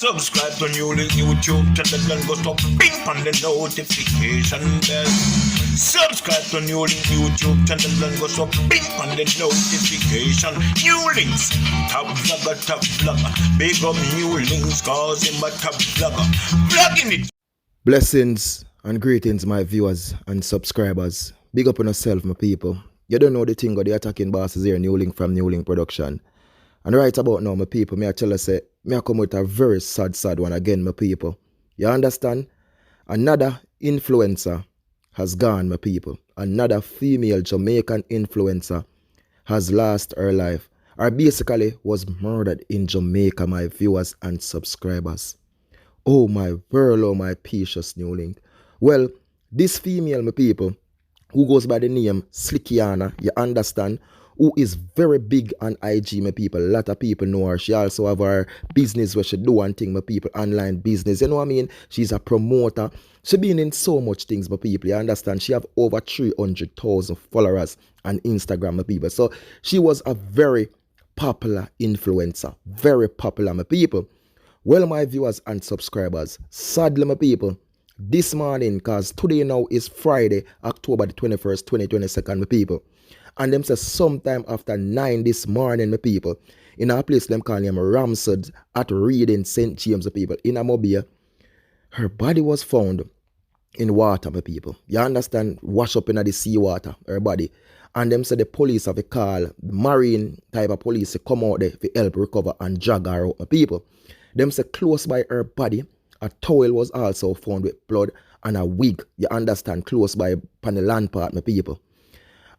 Subscribe to NEWLINK YouTube channel and go to ping on the notification bell. Subscribe to NEWLINK YouTube channel and go to ping on the notification. NEWLINKs, top vlogger. Big up NEWLINKs, cause him a top vlogger. Vlogging it. Blessings and greetings, my viewers and subscribers. Big up on yourself, my people. You don't know the thing of the attacking bosses here, NEWLINK from NEWLINK Production. And right about now, my people, me I tell you, say, me I come with a very sad one again, my people. You understand? Another influencer has gone, my people. Another female Jamaican influencer has lost her life, or basically was murdered in Jamaica, my viewers and subscribers. Oh my world, oh my precious NEWLINK. Well, this female, my people, who goes by the name Slickiana, you understand, who is very big on IG, my people. A lot of people know her. She also have her business where she do one thing, my people, online business. You know what I mean? She's a promoter. She been in so much things, my people. You understand? She have over 300,000 followers on Instagram, my people. So she was a very popular influencer. Very popular, my people. Well, my viewers and subscribers, sadly, my people, this morning, because today now is Friday, October the 21st, 2022, my people. And them say sometime after 9 this morning, my people, in a place them call him Ramsud at Reading St. James, my people, in M0BAY, her body was found in water, my people. You understand? Wash up in the sea water, her body. And them say the police have a call, marine type of police to come out there to help recover and drag her out, my people. Them say close by her body, a towel was also found with blood and a wig, you understand, close by on the land part, my people.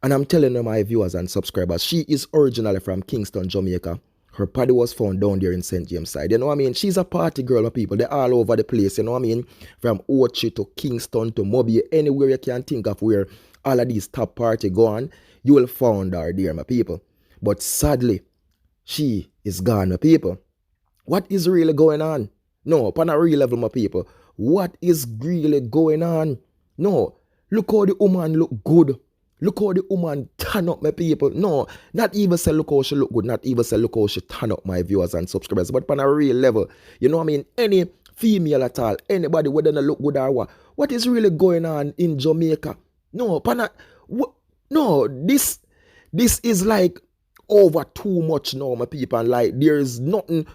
And I'm telling you, my viewers and subscribers, she is originally from Kingston, Jamaica. Her body was found down there in St. James side. You know what I mean? She's a party girl, my people. They're all over the place, you know what I mean? From Ochi to Kingston to M0BAY, anywhere you can think of where all of these top party go on, you will find her there, my people. But sadly, she is gone, my people. What is really going on? No, upon a real level, my people. What is really going on? No, look how the woman look good. Look how the woman turn up, my people. No, not even say look how she look good. Not even say look how she turn up, my viewers and subscribers. But upon a real level, you know what I mean? Any female at all, anybody whether they look good or what is really going on in Jamaica? No, no, this is like over too much now, my people. And like there is nothing.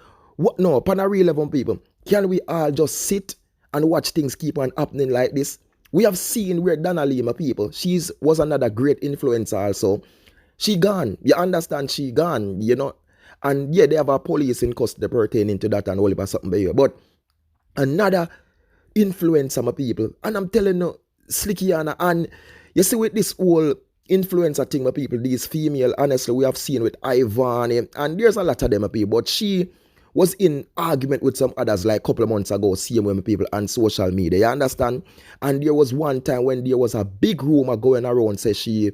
No, upon a real level, people. Can we all just sit and watch things keep on happening like this? We have seen where Donnelly, my people, was another great influencer also. She gone. You understand? She gone, you know. And yeah, they have a police in custody pertaining to that and all about something there. But another influencer, my people, and I'm telling you, Slickiana, and you see with this whole influencer thing, my people, these female, honestly, we have seen with Ivan, and there's a lot of them, my people, but she was in argument with some others like a couple of months ago, same way, my people, on social media, you understand? And there was one time when there was a big rumor going around, say she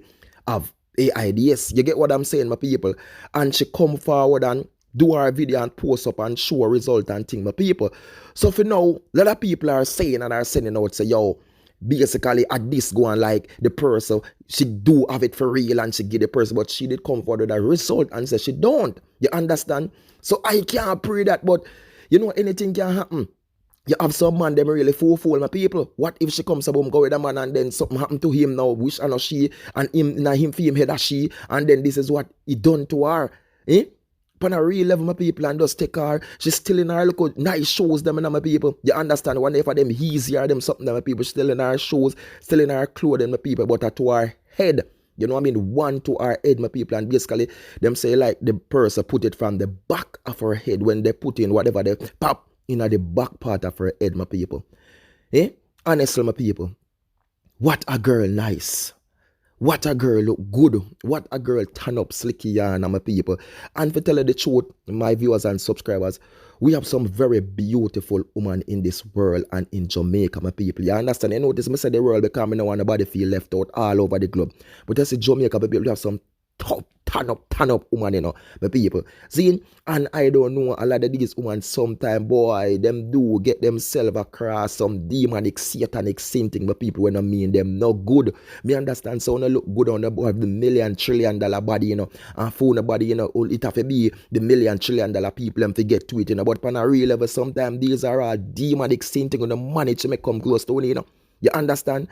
have AIDS, you get what I'm saying, my people? And she come forward and do her video and post up and show a result and thing, my people. So for now, a lot of people are saying and are sending out, say, yo, basically at this going like the person, she do have it for real and she give the person, but she did come forward with a result and say she don't. You understand? So I can't pray that, but you know anything can happen. You have some man, them really fool my people. What if she comes about go with a man and then something happen to him now, wish I know she, and him feel him head as she, and then this is what he done to her. Eh? Upon a real level, my people, and just take her. She's still in her look how nice shows them and my people. You understand? One day for them easier, them something my people, still in her shows, still in her clothing, my people, but to her head. You know what I mean? One to her head, my people, and basically them say like the person put it from the back of her head when they put in whatever they pop in the back part of her head, my people. Eh? Honestly, my people, what a girl nice. What a girl look good. What a girl turn up Slickiana, my people. And to tell you the truth, my viewers and subscribers, we have some very beautiful women in this world and in Jamaica, my people. You understand? You notice me say the world because I don't want nobody feel left out all over the globe. But I say Jamaica, my people, we have some tough, turn up woman, you know, my people. See, and I don't know, a lot of these women sometime, boy, them do get themselves across some demonic, satanic sin thing, but people when I mean them no good. Me understand, so no look good on the have the $1,000,000,000,000 body, you know, and phone body, you know, it have to be the $1,000,000,000,000 people them to get to it, you know, but on a real level, sometimes these are all demonic sin thing on the money to make come close to it, you know. You understand?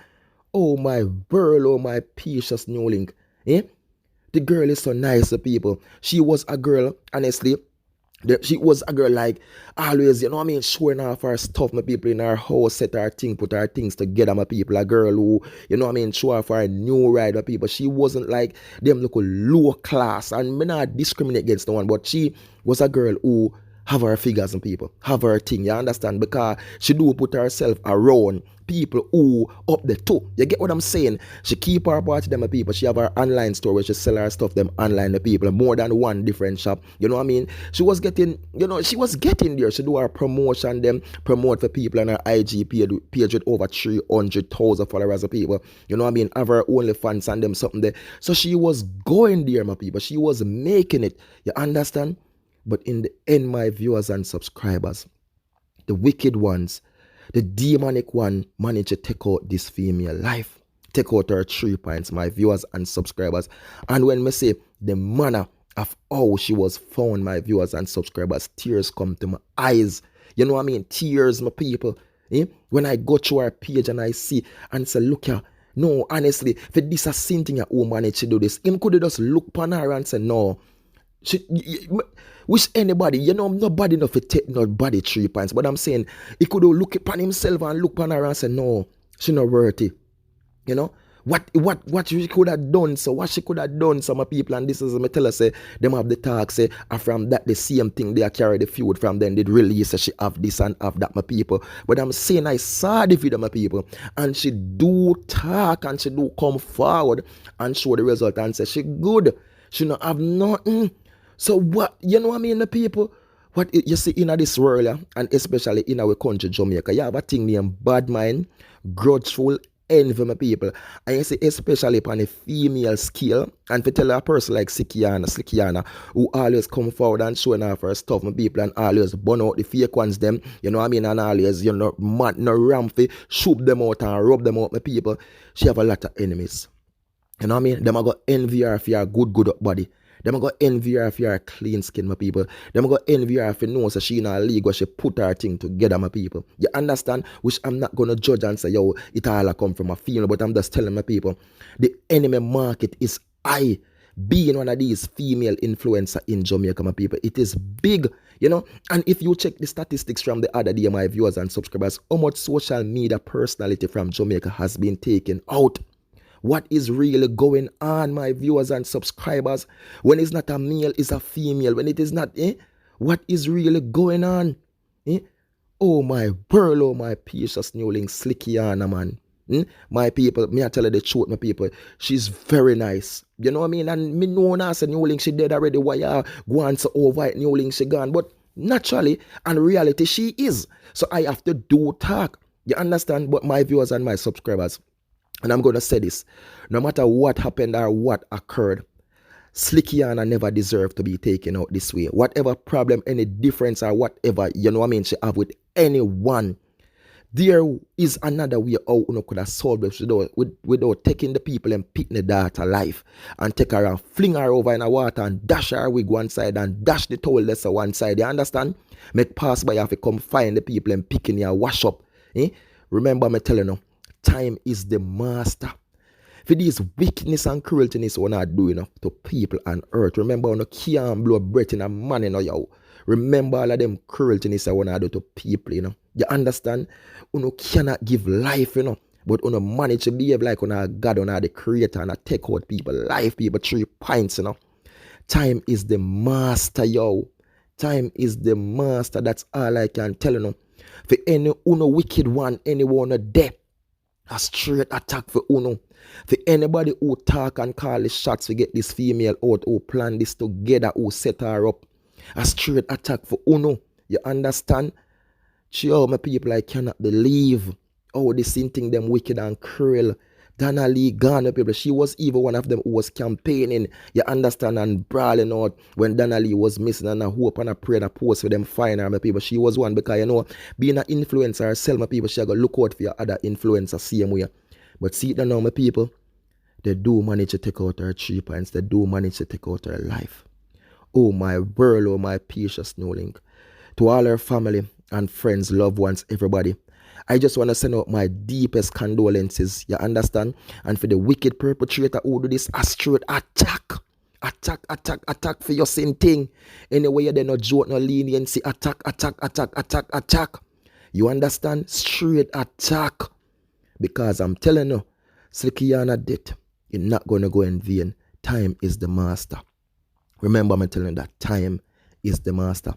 Oh my girl, oh my precious NEWLINK. Eh? The girl is so nice to people. She was a girl, honestly. She was a girl like always, you know what I mean, showing off her stuff, my people, in her house, set her thing, put her things together, my people. A girl who, you know what I mean, show off her new ride, my people. She wasn't like them look low class, and me not discriminate against no one, but she was a girl who have her figures and people, have her thing, you understand? Because she do put herself around people who up the top. You get what I'm saying? She keep her part to them people. She have her online store where she sell her stuff them online to people. More than one different shop. You know what I mean? She was getting, you know, she was getting there. She do her promotion, them promote for people on her IG page with over 300,000 followers of people. You know what I mean? Have her OnlyFans and them something there. So she was going there, my people. She was making it. You understand? But in the end, my viewers and subscribers, the wicked ones, the demonic one managed to take out this female life. Take out her 3 points, my viewers and subscribers. And when me say the manner of how she was found, my viewers and subscribers, tears come to my eyes. You know what I mean? Tears, my people. Eh? When I go through her page and I see and say, look here, no, honestly, for this a sin thing who managed to do this, him could have just look upon her and say, no. Wish anybody, you know, nobody enough to take nobody 3 points. But I'm saying he could have look upon himself and look upon her and say, no, she not worthy. You know? What she could have done, so what she could have done, some people, and this is me tell her, say, them have the talk, say, and from that the same thing they carry the feud from then they release, say she have this and have that, my people. But I'm saying I saw the video, my people, and she do talk and she do come forward and show the result and say she good. She not have nothing. So what, you know what I mean, the people? What you see in this world, and especially in our country, Jamaica, you have a thing named bad mind, grudgeful, envy, my people. And you see, especially upon a female scale, and to tell a person like Slickiana, who always come forward and showing off her stuff, my people, and always burn out the fake ones, them, you know what I mean, and always, you know, mad, no rampy, shoot them out and rub them out, my people. She have a lot of enemies. You know what I mean? Them are going to envy her for your good body. Them are going to envy her for your clean skin, my people. Them are going to envy her for know so she in a league where she put her thing together, my people. You understand? Which I'm not going to judge and say, yo, it all come from a female, but I'm just telling my people, the enemy market is high. Being one of these female influencer in Jamaica, my people, it is big, you know. And if you check the statistics from the other day, my viewers and subscribers, how much social media personality from Jamaica has been taken out. What is really going on, my viewers and subscribers? When it's not a male, it's a female. When it is not, what is really going on? Oh my pearl, oh my precious NEWLINK, Slickiana, man. My people, me I tell her the truth, my people. She's very nice. You know what I mean? And me know now say NEWLINK, she dead already. Why you go on so over it, NEWLINK, she gone. But naturally and reality, she is. So I have to do talk. You understand? But my viewers and my subscribers, and I'm going to say this, no matter what happened or what occurred, Slickiana never deserved to be taken out this way. Whatever problem, any difference or whatever, you know what I mean, she have with anyone, there is another way how you could have solved this without taking the people and picking the daughter alive and take her and fling her over in the water and dash her wig one side and dash the towel lesser one side. You understand? Make pass by have to come find the people and picking your wash up. Remember me telling you, time is the master. For these wickedness and crueltiness we're not doing to people on earth. Remember, you can't blow breath in a man, yo. Remember all of them crueltiness I want to do to people, You understand? You cannot give life, But you manage to behave like God, the creator, and take out people, life, people, 3 points, Time is the master, yo. Time is the master. That's all I can tell you. For any wicked one, anyone there, a straight attack for Uno. For anybody who talk and call the shots to get this female out, who plan this together, who set her up, a straight attack for Uno. You understand? Sure, my people, I cannot believe how this thing them wicked and cruel Donna Lee Garner, people, she was even one of them who was campaigning, you understand, and brawling out when Donna Lee was missing, and I hope and I pray and I post for them find her, my people. She was one because, you know, being an influencer herself, my people, she got to look out for your other influencers same way. But see it now, my people, they do manage to take out her 3 points. They do manage to take out her life. Oh, my world, oh, my precious NEWLINK. To all her family and friends, loved ones, everybody, I just want to send out my deepest condolences, you understand? And for the wicked perpetrator who do this, a straight attack for your same thing. Anyway, they no joke, no leniency, attack. You understand? Straight attack. Because I'm telling you, Slickiana death, it's not going to go in vain. Time is the master. Remember, I'm telling you that time is the master.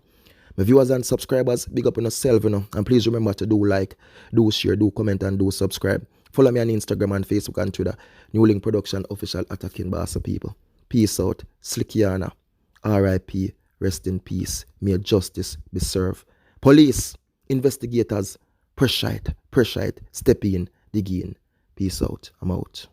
My viewers and subscribers, big up on yourself, you know. And please remember to do like, do share, do comment, and do subscribe. Follow me on Instagram and Facebook and Twitter. NEWLINK Production Official Attacking Boss of People. Peace out. Slickiana. R.I.P. Rest in peace. May justice be served. Police, investigators, pressure it. Step in, dig in. Peace out. I'm out.